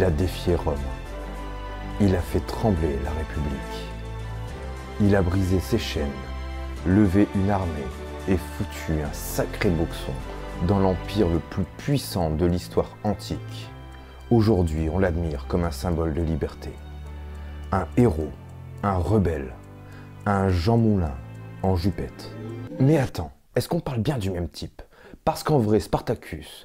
a défié Rome. Il a fait trembler la République. Il a brisé ses chaînes, levé une armée et foutu un sacré boxon dans l'empire le plus puissant de l'histoire antique. Aujourd'hui, on l'admire comme un symbole de liberté. Un héros, un rebelle, un Jean Moulin en jupette. Mais attends, est-ce qu'on parle bien du même type? Parce qu'en vrai, Spartacus,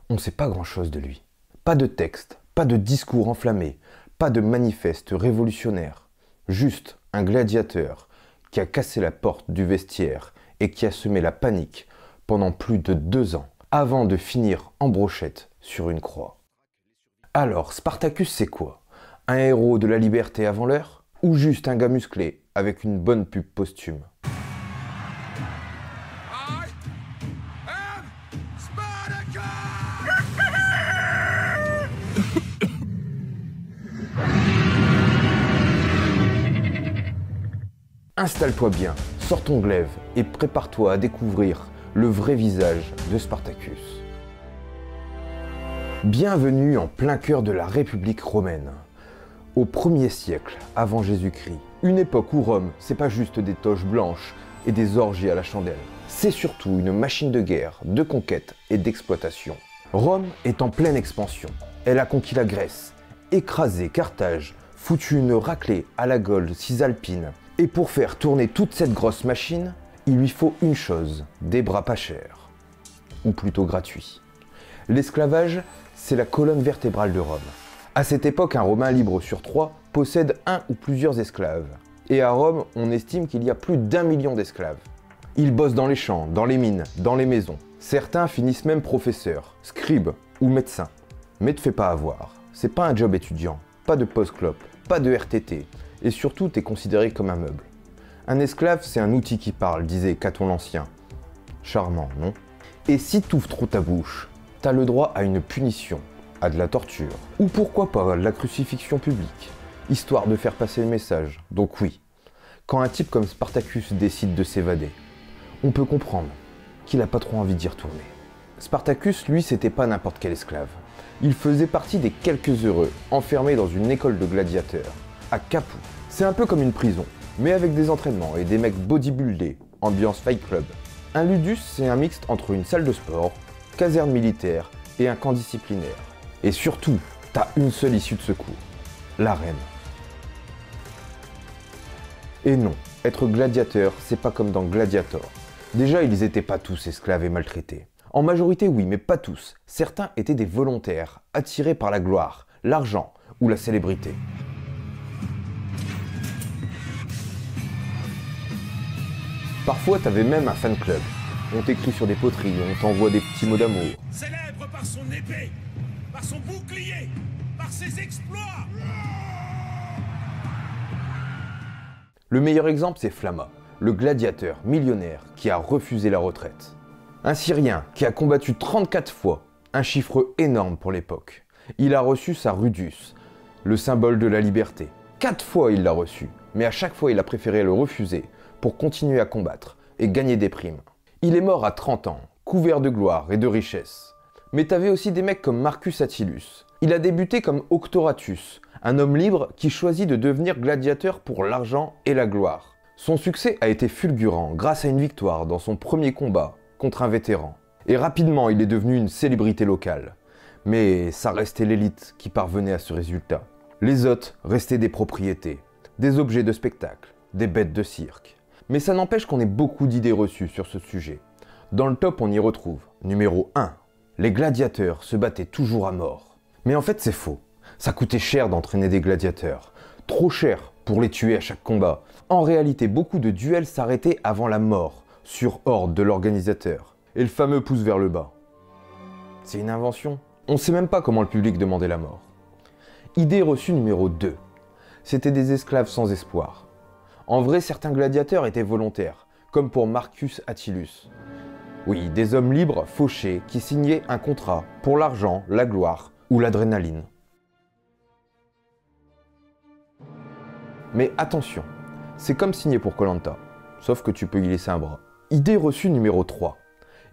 on ne sait pas grand-chose de lui. Pas de texte, pas de discours enflammé, pas de manifeste révolutionnaire. Juste un gladiateur qui a cassé la porte du vestiaire et qui a semé la panique pendant plus de 2 ans, avant de finir en brochette sur une croix. Alors, Spartacus c'est quoi? Un héros de la liberté avant l'heure? Ou juste un gars musclé avec une bonne pub posthume? Installe-toi bien, sors ton glaive et prépare-toi à découvrir le vrai visage de Spartacus. Bienvenue en plein cœur de la République romaine, au 1er siècle avant Jésus-Christ. Une époque où Rome, c'est pas juste des toches blanches et des orgies à la chandelle. C'est surtout une machine de guerre, de conquête et d'exploitation. Rome est en pleine expansion. Elle a conquis la Grèce, écrasé Carthage, foutu une raclée à la Gaule cisalpine. Et pour faire tourner toute cette grosse machine, il lui faut une chose, des bras pas chers. Ou plutôt gratuits. L'esclavage, c'est la colonne vertébrale de Rome. À cette époque, un Romain libre sur 3 possède un ou plusieurs esclaves. Et à Rome, on estime qu'il y a plus d'1 million d'esclaves. Ils bossent dans les champs, dans les mines, dans les maisons. Certains finissent même professeurs, scribes ou médecins. Mais te fais pas avoir, c'est pas un job étudiant, pas de post-clope, pas de RTT. Et surtout, t'es considéré comme un meuble. Un esclave, c'est un outil qui parle, disait Caton l'Ancien. Charmant, non? Et si t'ouvres trop ta bouche, t'as le droit à une punition, à de la torture, ou pourquoi pas la crucifixion publique, histoire de faire passer le message. Donc oui, quand un type comme Spartacus décide de s'évader, on peut comprendre qu'il a pas trop envie d'y retourner. Spartacus, lui, c'était pas n'importe quel esclave. Il faisait partie des quelques heureux, enfermés dans une école de gladiateurs, à Capoue. C'est un peu comme une prison, mais avec des entraînements et des mecs bodybuildés, ambiance Fight Club. Un ludus, c'est un mixte entre une salle de sport, caserne militaire et un camp disciplinaire. Et surtout, t'as une seule issue de secours, l'arène. Et non, être gladiateur, c'est pas comme dans Gladiator. Déjà, ils étaient pas tous esclaves et maltraités. En majorité, oui, mais pas tous. Certains étaient des volontaires, attirés par la gloire, l'argent ou la célébrité. Parfois, t'avais même un fan club. On t'écrit sur des poteries, on t'envoie des petits mots d'amour. Célèbre par son épée, par son bouclier, par ses exploits. Le meilleur exemple, c'est Flamma, le gladiateur millionnaire qui a refusé la retraite. Un Syrien qui a combattu 34 fois, un chiffre énorme pour l'époque. Il a reçu sa rudus, le symbole de la liberté. 4 fois il l'a reçu, mais à chaque fois il a préféré le refuser pour continuer à combattre et gagner des primes. Il est mort à 30 ans, couvert de gloire et de richesse. Mais t'avais aussi des mecs comme Marcus Attilus. Il a débuté comme Octoratus, un homme libre qui choisit de devenir gladiateur pour l'argent et la gloire. Son succès a été fulgurant grâce à une victoire dans son premier combat contre un vétéran. Et rapidement, il est devenu une célébrité locale. Mais ça restait l'élite qui parvenait à ce résultat. Les autres restaient des propriétés, des objets de spectacle, des bêtes de cirque. Mais ça n'empêche qu'on ait beaucoup d'idées reçues sur ce sujet. Dans le top, on y retrouve numéro 1. Les gladiateurs se battaient toujours à mort. Mais en fait, c'est faux. Ça coûtait cher d'entraîner des gladiateurs. Trop cher pour les tuer à chaque combat. En réalité, beaucoup de duels s'arrêtaient avant la mort, sur ordre de l'organisateur. Et le fameux pouce vers le bas. C'est une invention. On ne sait même pas comment le public demandait la mort. Idée reçue numéro 2. C'était des esclaves sans espoir. En vrai, certains gladiateurs étaient volontaires, comme pour Marcus Attilus. Oui, des hommes libres, fauchés, qui signaient un contrat pour l'argent, la gloire ou l'adrénaline. Mais attention, c'est comme signer pour Koh Lanta, sauf que tu peux y laisser un bras. Idée reçue numéro 3.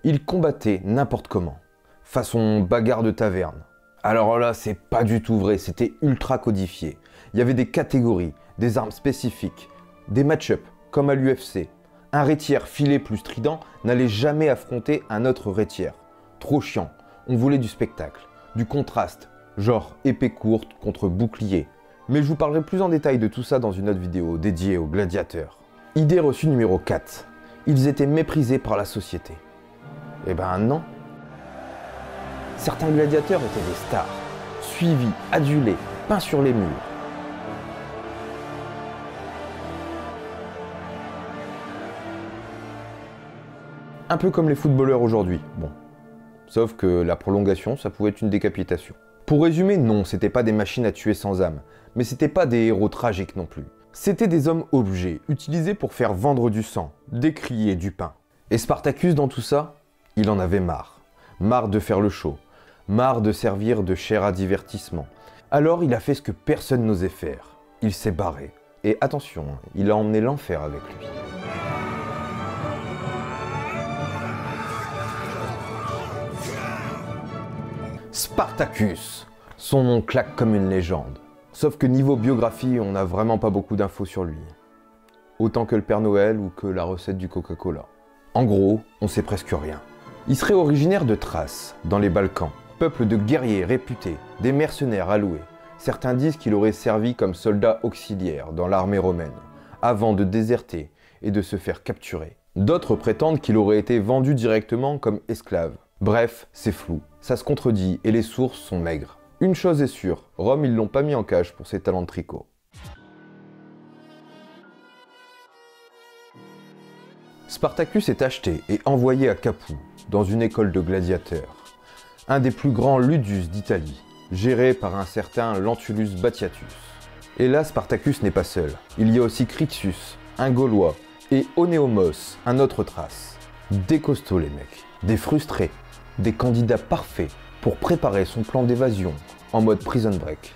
Ils combattaient n'importe comment, façon bagarre de taverne, Alors là, c'est pas du tout vrai, c'était ultra codifié. Il y avait des catégories, des armes spécifiques, des match-ups, comme à l'UFC. Un rétiaire filé plus strident n'allait jamais affronter un autre rétiaire. Trop chiant, on voulait du spectacle, du contraste, genre épée courte contre bouclier. Mais je vous parlerai plus en détail de tout ça dans une autre vidéo dédiée aux gladiateurs. Idée reçue numéro 4. Ils étaient méprisés par la société. Eh ben non. Certains gladiateurs étaient des stars, suivis, adulés, peints sur les murs. Un peu comme les footballeurs aujourd'hui, bon. Sauf que la prolongation, ça pouvait être une décapitation. Pour résumer, non, c'était pas des machines à tuer sans âme, mais c'était pas des héros tragiques non plus. C'était des hommes objets, utilisés pour faire vendre du sang, des cris et du pain. Et Spartacus, dans tout ça, il en avait marre. Marre de faire le show, marre de servir de chair à divertissement. Alors il a fait ce que personne n'osait faire. Il s'est barré. Et attention, il a emmené l'enfer avec lui. Spartacus. Son nom claque comme une légende. Sauf que niveau biographie, on n'a vraiment pas beaucoup d'infos sur lui. Autant que le Père Noël ou que la recette du Coca-Cola. En gros, on sait presque rien. Il serait originaire de Thrace, dans les Balkans. Peuple de guerriers réputés, des mercenaires alloués. Certains disent qu'il aurait servi comme soldat auxiliaire dans l'armée romaine, avant de déserter et de se faire capturer. D'autres prétendent qu'il aurait été vendu directement comme esclave. Bref, c'est flou, ça se contredit et les sources sont maigres. Une chose est sûre, Rome ils l'ont pas mis en cage pour ses talents de tricot. Spartacus est acheté et envoyé à Capoue, dans une école de gladiateurs. Un des plus grands ludus d'Italie, géré par un certain Lentulus Batiatus. Et là, Spartacus n'est pas seul. Il y a aussi Crixus, un Gaulois, et Onéomos, un autre Thrace. Des costauds les mecs, des frustrés, des candidats parfaits pour préparer son plan d'évasion en mode prison break.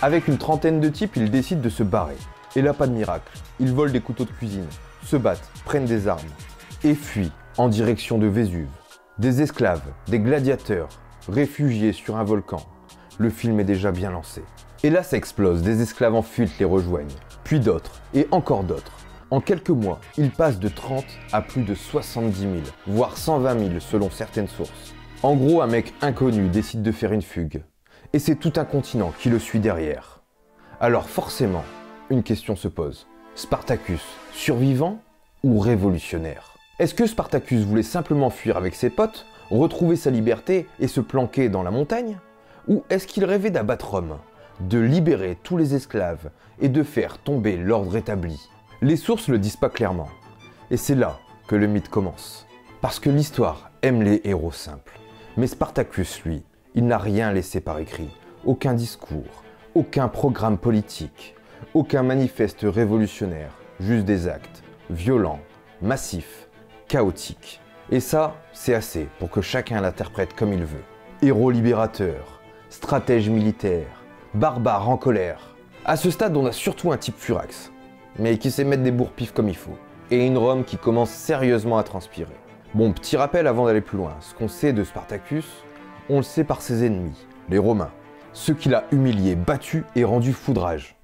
Avec une trentaine de types, ils décident de se barrer. Et là, pas de miracle. Ils volent des couteaux de cuisine, se battent, prennent des armes et fuient en direction de Vésuve. Des esclaves, des gladiateurs, réfugiés sur un volcan. Le film est déjà bien lancé. Et là, ça explose, des esclaves en fuite les rejoignent. Puis d'autres, et encore d'autres. En quelques mois, ils passent de 30 à plus de 70 000, voire 120 000 selon certaines sources. En gros, un mec inconnu décide de faire une fugue. Et c'est tout un continent qui le suit derrière. Alors forcément, une question se pose. Spartacus, survivant ou révolutionnaire? Est-ce que Spartacus voulait simplement fuir avec ses potes, retrouver sa liberté et se planquer dans la montagne? Ou est-ce qu'il rêvait d'abattre Rome, de libérer tous les esclaves et de faire tomber l'ordre établi? Les sources le disent pas clairement. Et c'est là que le mythe commence. Parce que l'histoire aime les héros simples. Mais Spartacus, lui, il n'a rien laissé par écrit. Aucun discours, aucun programme politique, aucun manifeste révolutionnaire. Juste des actes violents, massifs, chaotiques. Et ça, c'est assez pour que chacun l'interprète comme il veut. Héros libérateur, stratège militaire, barbare en colère. À ce stade, on a surtout un type furax, mais qui sait mettre des bourre-pifs comme il faut. Et une Rome qui commence sérieusement à transpirer. Bon, petit rappel avant d'aller plus loin. Ce qu'on sait de Spartacus, on le sait par ses ennemis, les Romains. Ceux qu'il a humiliés, battus et rendus foudrage.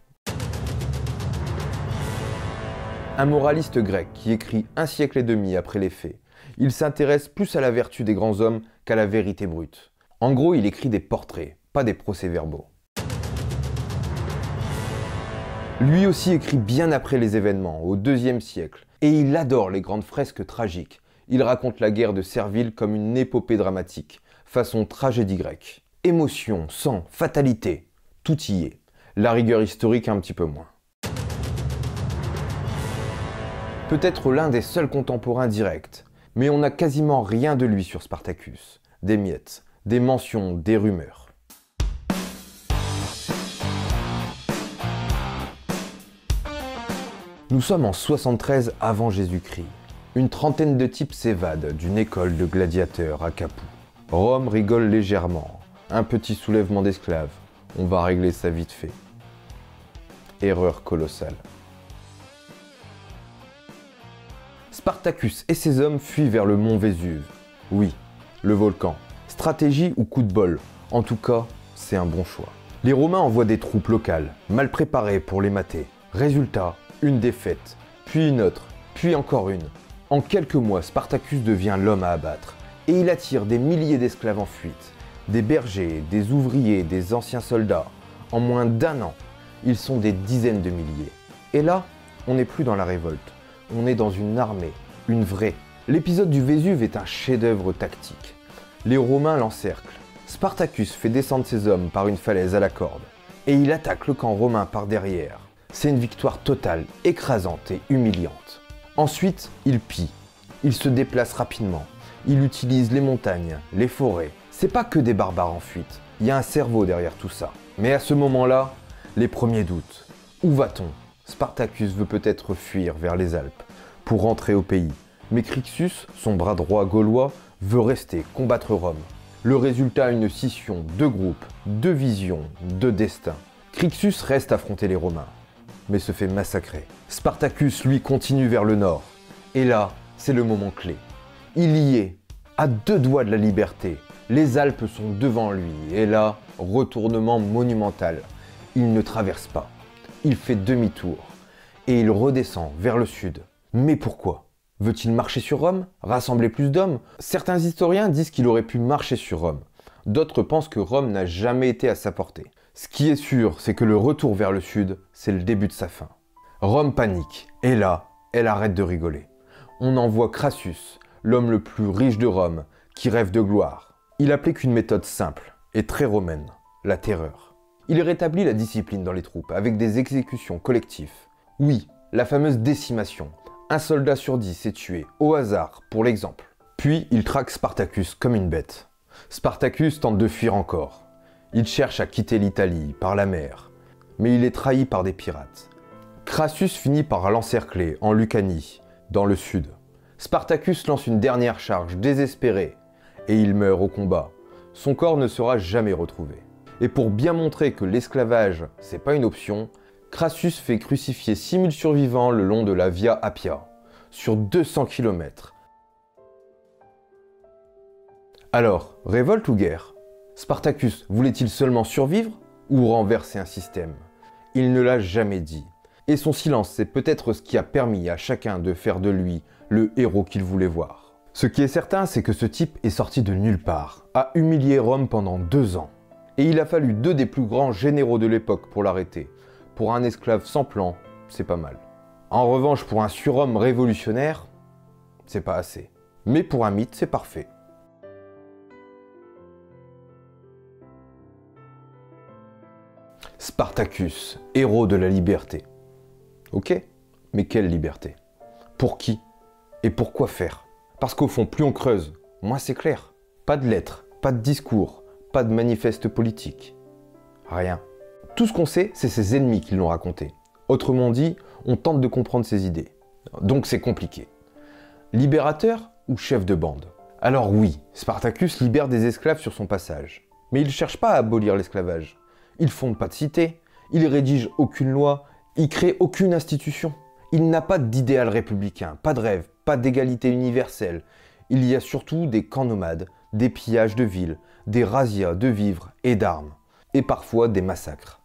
Un moraliste grec qui écrit un siècle et demi après les faits. Il s'intéresse plus à la vertu des grands hommes qu'à la vérité brute. En gros, il écrit des portraits, pas des procès-verbaux. Lui aussi écrit bien après les événements, au IIe siècle, et il adore les grandes fresques tragiques. Il raconte la guerre de Servile comme une épopée dramatique, façon tragédie grecque. Émotion, sang, fatalité, tout y est. La rigueur historique un petit peu moins. Peut-être l'un des seuls contemporains directs, mais on n'a quasiment rien de lui sur Spartacus. Des miettes, des mentions, des rumeurs. Nous sommes en 73 avant Jésus-Christ. Une trentaine de types s'évadent d'une école de gladiateurs à Capoue. Rome rigole légèrement. Un petit soulèvement d'esclaves. On va régler ça vite fait. Erreur colossale. Spartacus et ses hommes fuient vers le mont Vésuve. Oui, le volcan. Stratégie ou coup de bol, en tout cas, c'est un bon choix. Les Romains envoient des troupes locales, mal préparées pour les mater. Résultat, une défaite, puis une autre, puis encore une. En quelques mois, Spartacus devient l'homme à abattre, et il attire des milliers d'esclaves en fuite, des bergers, des ouvriers, des anciens soldats. En moins d'un an, ils sont des dizaines de milliers. Et là, on n'est plus dans la révolte, on est dans une armée, une vraie. L'épisode du Vésuve est un chef-d'œuvre tactique. Les Romains l'encerclent. Spartacus fait descendre ses hommes par une falaise à la corde, et il attaque le camp romain par derrière. C'est une victoire totale, écrasante et humiliante. Ensuite, il pille. Il se déplace rapidement. Il utilise les montagnes, les forêts. C'est pas que des barbares en fuite. Il y a un cerveau derrière tout ça. Mais à ce moment-là, les premiers doutes. Où va-t-on? Spartacus veut peut-être fuir vers les Alpes pour rentrer au pays. Mais Crixus, son bras droit gaulois, veut rester, combattre Rome. Le résultat, une scission, deux groupes, deux visions, deux destins. Crixus reste affronter les Romains, mais se fait massacrer. Spartacus, lui, continue vers le nord. Et là, c'est le moment clé. Il y est, à deux doigts de la liberté. Les Alpes sont devant lui. Et là, retournement monumental. Il ne traverse pas. Il fait demi-tour. Et il redescend vers le sud. Mais pourquoi? Veut-il marcher sur Rome? Rassembler plus d'hommes? Certains historiens disent qu'il aurait pu marcher sur Rome. D'autres pensent que Rome n'a jamais été à sa portée. Ce qui est sûr, c'est que le retour vers le sud, c'est le début de sa fin. Rome panique, et là, elle arrête de rigoler. On envoie Crassus, l'homme le plus riche de Rome, qui rêve de gloire. Il applique une méthode simple et très romaine, la terreur. Il rétablit la discipline dans les troupes, avec des exécutions collectives. Oui, la fameuse décimation. Un soldat sur 10 est tué, au hasard, pour l'exemple. Puis, il traque Spartacus comme une bête. Spartacus tente de fuir encore. Il cherche à quitter l'Italie par la mer, mais il est trahi par des pirates. Crassus finit par l'encercler en Lucanie, dans le sud. Spartacus lance une dernière charge désespérée, et il meurt au combat. Son corps ne sera jamais retrouvé. Et pour bien montrer que l'esclavage, c'est pas une option, Crassus fait crucifier 6000 survivants le long de la Via Appia, sur 200 km. Alors, révolte ou guerre? Spartacus voulait-il seulement survivre ou renverser un système? Il ne l'a jamais dit. Et son silence, c'est peut-être ce qui a permis à chacun de faire de lui le héros qu'il voulait voir. Ce qui est certain, c'est que ce type est sorti de nulle part, a humilié Rome pendant 2 ans. Et il a fallu 2 des plus grands généraux de l'époque pour l'arrêter. Pour un esclave sans plan, c'est pas mal. En revanche, pour un surhomme révolutionnaire, c'est pas assez. Mais pour un mythe, c'est parfait. Spartacus, héros de la liberté. Ok, mais quelle liberté? Pour qui? Et pourquoi faire? Parce qu'au fond, plus on creuse, moins c'est clair. Pas de lettres, pas de discours, pas de manifeste politique. Rien. Tout ce qu'on sait, c'est ses ennemis qui l'ont raconté. Autrement dit, on tente de comprendre ses idées. Donc c'est compliqué. Libérateur ou chef de bande? Alors oui, Spartacus libère des esclaves sur son passage. Mais il ne cherche pas à abolir l'esclavage. Il fonde pas de cité, il rédige aucune loi, il crée aucune institution. Il n'a pas d'idéal républicain, pas de rêve, pas d'égalité universelle. Il y a surtout des camps nomades, des pillages de villes, des razzias de vivres et d'armes, et parfois des massacres.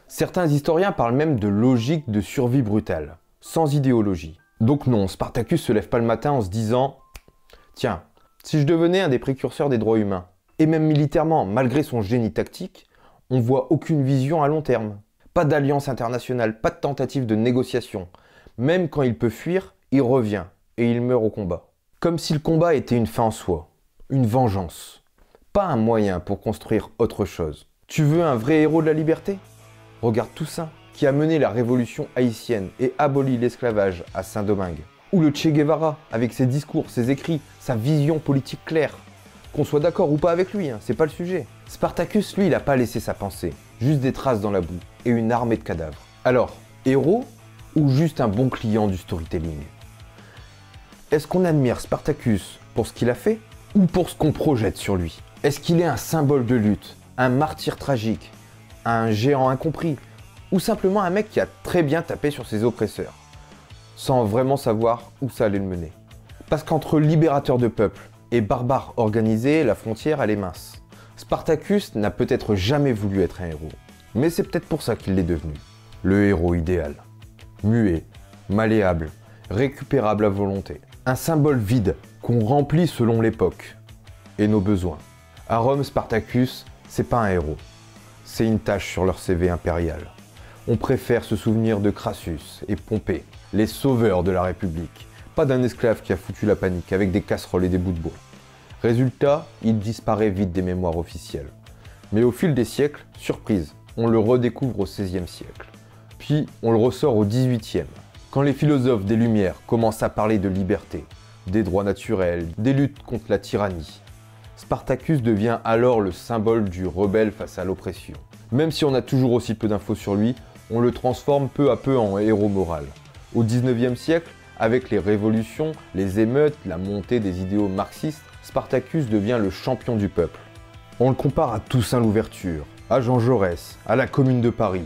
Certains historiens parlent même de logique de survie brutale, sans idéologie. Donc non, Spartacus se lève pas le matin en se disant « Tiens, si je devenais un des précurseurs des droits humains », et même militairement, malgré son génie tactique, on voit aucune vision à long terme. Pas d'alliance internationale, pas de tentative de négociation. Même quand il peut fuir, il revient et il meurt au combat. Comme si le combat était une fin en soi, une vengeance. Pas un moyen pour construire autre chose. Tu veux un vrai héros de la liberté? Regarde Toussaint, qui a mené la révolution haïtienne et aboli l'esclavage à Saint-Domingue. Ou le Che Guevara, avec ses discours, ses écrits, sa vision politique claire. Qu'on soit d'accord ou pas avec lui, c'est pas le sujet. Spartacus, lui, il a pas laissé sa pensée. Juste des traces dans la boue et une armée de cadavres. Alors, héros ou juste un bon client du storytelling? Est-ce qu'on admire Spartacus pour ce qu'il a fait ou pour ce qu'on projette sur lui? Est-ce qu'il est un symbole de lutte, un martyr tragique, un géant incompris, ou simplement un mec qui a très bien tapé sur ses oppresseurs, sans vraiment savoir où ça allait le mener? Parce qu'entre libérateur de peuple et barbare organisé, la frontière elle est mince. Spartacus n'a peut-être jamais voulu être un héros, mais c'est peut-être pour ça qu'il l'est devenu. Le héros idéal. Muet, malléable, récupérable à volonté. Un symbole vide qu'on remplit selon l'époque et nos besoins. À Rome, Spartacus, c'est pas un héros. C'est une tâche sur leur CV impérial. On préfère se souvenir de Crassus et Pompée, les sauveurs de la République. Pas d'un esclave qui a foutu la panique avec des casseroles et des bouts de bois. Résultat, il disparaît vite des mémoires officielles. Mais au fil des siècles, surprise, on le redécouvre au XVIe siècle. Puis on le ressort au XVIIIe, quand les philosophes des Lumières commencent à parler de liberté, des droits naturels, des luttes contre la tyrannie. Spartacus devient alors le symbole du rebelle face à l'oppression. Même si on a toujours aussi peu d'infos sur lui, on le transforme peu à peu en héros moral. Au XIXe siècle, avec les révolutions, les émeutes, la montée des idéaux marxistes, Spartacus devient le champion du peuple. On le compare à Toussaint Louverture, à Jean Jaurès, à la Commune de Paris.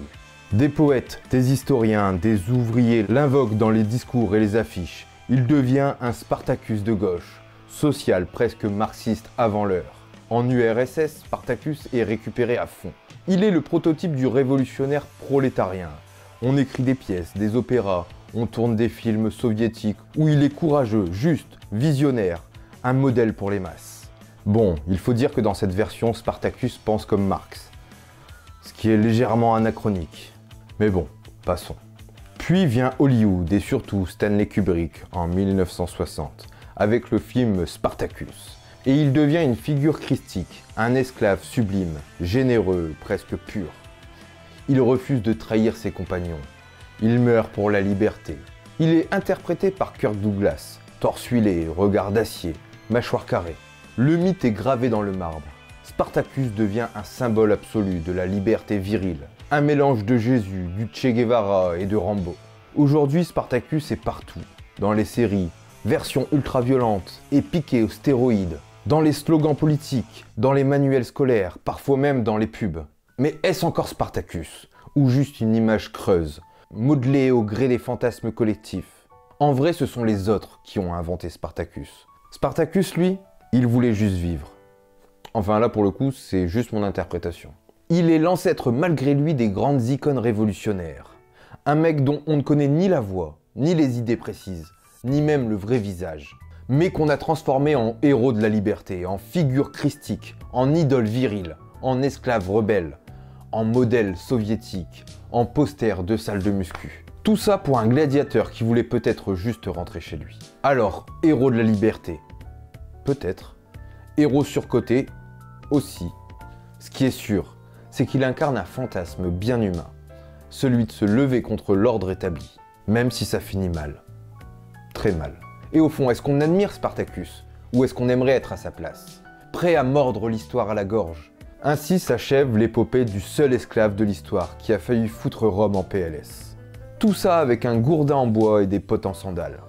Des poètes, des historiens, des ouvriers l'invoquent dans les discours et les affiches. Il devient un Spartacus de gauche, social presque marxiste avant l'heure. En URSS, Spartacus est récupéré à fond. Il est le prototype du révolutionnaire prolétarien. On écrit des pièces, des opéras, on tourne des films soviétiques où il est courageux, juste, visionnaire, un modèle pour les masses. Bon, il faut dire que dans cette version, Spartacus pense comme Marx, ce qui est légèrement anachronique. Mais bon, passons. Puis vient Hollywood et surtout Stanley Kubrick en 1960, avec le film Spartacus. Et il devient une figure christique, un esclave sublime, généreux, presque pur. Il refuse de trahir ses compagnons. Il meurt pour la liberté. Il est interprété par Kirk Douglas, torse huilé, regard d'acier, mâchoire carrée. Le mythe est gravé dans le marbre. Spartacus devient un symbole absolu de la liberté virile. Un mélange de Jésus, du Che Guevara et de Rambo. Aujourd'hui, Spartacus est partout. Dans les séries, versions ultra-violentes, épiquées aux stéroïdes. Dans les slogans politiques, dans les manuels scolaires, parfois même dans les pubs. Mais est-ce encore Spartacus? Ou juste une image creuse, modelée au gré des fantasmes collectifs? En vrai, ce sont les autres qui ont inventé Spartacus. Spartacus, lui, il voulait juste vivre. Enfin là, pour le coup, c'est juste mon interprétation. Il est l'ancêtre malgré lui des grandes icônes révolutionnaires. Un mec dont on ne connaît ni la voix, ni les idées précises, ni même le vrai visage. Mais qu'on a transformé en héros de la liberté, en figure christique, en idole virile, en esclave rebelle, en modèle soviétique, en poster de salle de muscu. Tout ça pour un gladiateur qui voulait peut-être juste rentrer chez lui. Alors, héros de la liberté? Peut-être. Héros surcoté? Aussi. Ce qui est sûr, c'est qu'il incarne un fantasme bien humain. Celui de se lever contre l'ordre établi, même si ça finit mal. Très mal. Et au fond, est-ce qu'on admire Spartacus? Ou est-ce qu'on aimerait être à sa place? Prêt à mordre l'histoire à la gorge? Ainsi s'achève l'épopée du seul esclave de l'histoire qui a failli foutre Rome en PLS. Tout ça avec un gourdin en bois et des potes en sandales.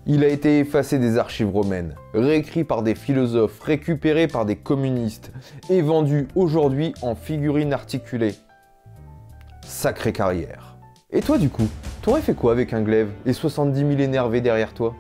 Il a été effacé des archives romaines, réécrit par des philosophes, récupéré par des communistes et vendu aujourd'hui en figurines articulées. Sacrée carrière. Et toi du coup, t'aurais fait quoi avec un glaive et 70 000 énervés derrière toi?